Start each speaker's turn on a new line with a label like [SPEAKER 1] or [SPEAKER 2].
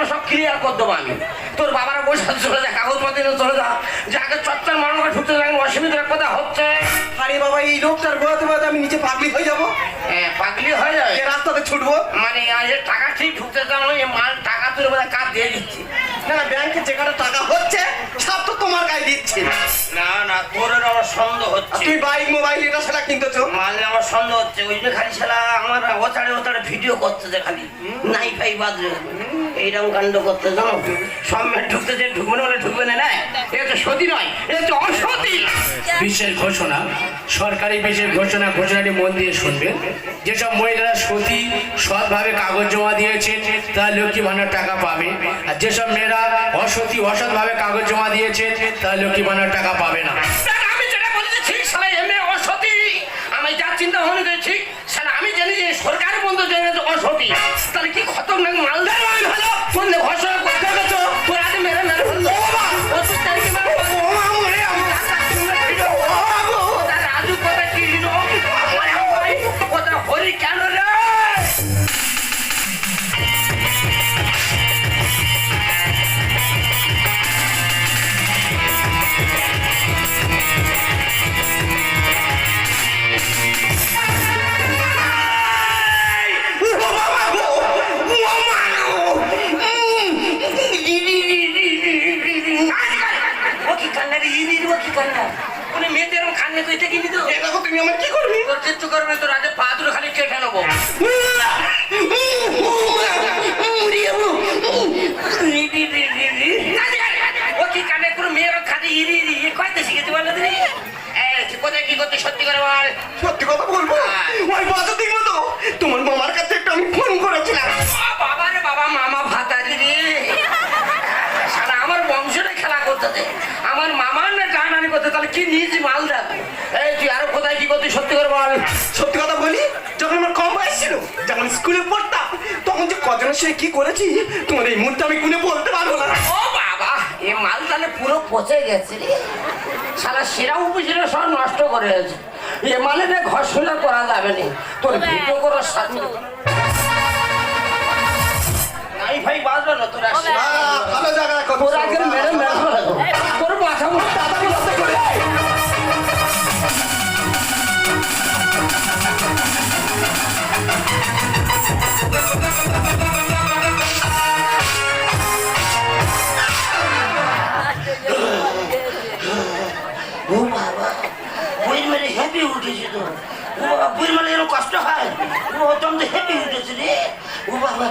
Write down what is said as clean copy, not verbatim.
[SPEAKER 1] সব ক্লিয়ার করে দেবো আমি। তোর বাবার বসে চলে যা, কাগজপত্র নিয়ে চলে যা, যাকে চচ্চর মানুষ ঢুকতে যাবেন অসুবিধার কথা হচ্ছে।
[SPEAKER 2] আরে বাবা, এই লোকটার বোঝাতে বোঝাতে আমি নিচে পাগলি হয়ে যাবো।
[SPEAKER 1] হ্যাঁ, পাগলি হয়ে যাবে।
[SPEAKER 2] এ রাস্তাতে ছুটবো
[SPEAKER 1] মানে এর টাকা ঠিক ঢুকতে যাবো, এ মাল টাকা তুলে বোধহয় কাজ দিয়ে দিচ্ছি।
[SPEAKER 2] না না, ব্যাংকে যে কটা টাকা হচ্ছে সব তো তোমার গায়ে দিচ্ছে।
[SPEAKER 1] না না, তোর আমার সন্দেহ হচ্ছে।
[SPEAKER 2] তুমি বাইক মোবাইল এটা সেটা কিনতেছো।
[SPEAKER 1] মালে আমার সন্দেহ হচ্ছে। ওই যে খালি শালা আমার ওতাড়ে ওতাড়ে ভিডিও করতেছে, খালি নাই ফাই বাজে এইরকম কাণ্ড করতে জানো। সম্মেত ঢুকতে যে ঢুকবে না বলে ঢুকবে না। না, এটা তো সতী নয়, এটা তো অসতী।
[SPEAKER 3] বিশেষ ঘোষণা, সরকারি বিশেষ ঘোষণা। ঘোষণাটি মন দিয়ে শুনবেন। যেসব মহিলারা সতী সৎভাবে কাগজ জমা দিয়েছে তারা লক্ষ্মী ভাণ্ডার টাকা পাবে, আর যেসব মেয়েরা অসতী অসৎভাবে কাগজ জমা দিয়েছে তারা লক্ষ্মী ভাণ্ডার টাকা পাবে না।
[SPEAKER 1] আমি যেটা বলেছি ঠিক, শালা এমএ অসতী। আমি যা চিন্তা ভাবনা করি ঠিক, শালা আমি জানি যে সরকারি বন্ধু জেনে অসতী। তাহলে কি খতরনাক মালদার মাল হলো। কোন ঘোষণা করতে গেছো তোর আগে মেরে মেরে ফেললো। রাজু কোথায় কি কোথায় হরি কেন রে? মেয়েদের খান্নে তো এটা কিনি তো।
[SPEAKER 2] দেখো তুমি আমার কি করবি?
[SPEAKER 1] তোর কিচ্ছু করবে তো, রাজে পা দুটো খালি কেটে নেবো। ও কি কানে কোনো মেয়ের খালি ইরি ইরি কয়তে শিখেছি বলো তুমি? কোথায় কি করতে সত্যি করে বল।
[SPEAKER 2] সত্যি কথা বলবো, ওই বাসা দেখবো তো তোমার মামার কাছে একটা আমি ফোন করেছিলাম।
[SPEAKER 1] বাবা রে বাবা, মামা ভাতারি রে। সারা আমার বংশটা খেলা করতে দে, আমার মামার না টানানি করতে। তাহলে কি নিয়েছি মাল দেখ। এই তুই আরো কোথায় কি করতে সত্যি করে বল।
[SPEAKER 2] সত্যি কথা বলি, যখন আমার কম বয়স ছিল, যখন স্কুলে পড়তাম, তখন যে কজনের সঙ্গে কি করেছি তোমার এই মুহূর্তে আমি গুনে বলতে পারবো না।
[SPEAKER 1] ও বাবা, এ মাল তাহলে পুরো পচে গেছে রে। সারা সেরা উপসেরা সব নষ্ট করে গেছে। এ মানে ঘষণা করা যাবে না। তোর ভিডিও করার সাথে নাই ভাই বাজবে না তোর।
[SPEAKER 2] ভালো জায়গায় কথা
[SPEAKER 1] তোর আগে মেরে মেরে ফেলে দেবো। তোর মাথা মুখে তাড়াতাড়ি বাচ্চা করে। ও বাবা, বই মেরে হেঁপে উঠেছে তো। ও বাবা, বই মানে এরকম কষ্ট হয়। ও তো হেঁপে উঠেছে রে। ও বাবা,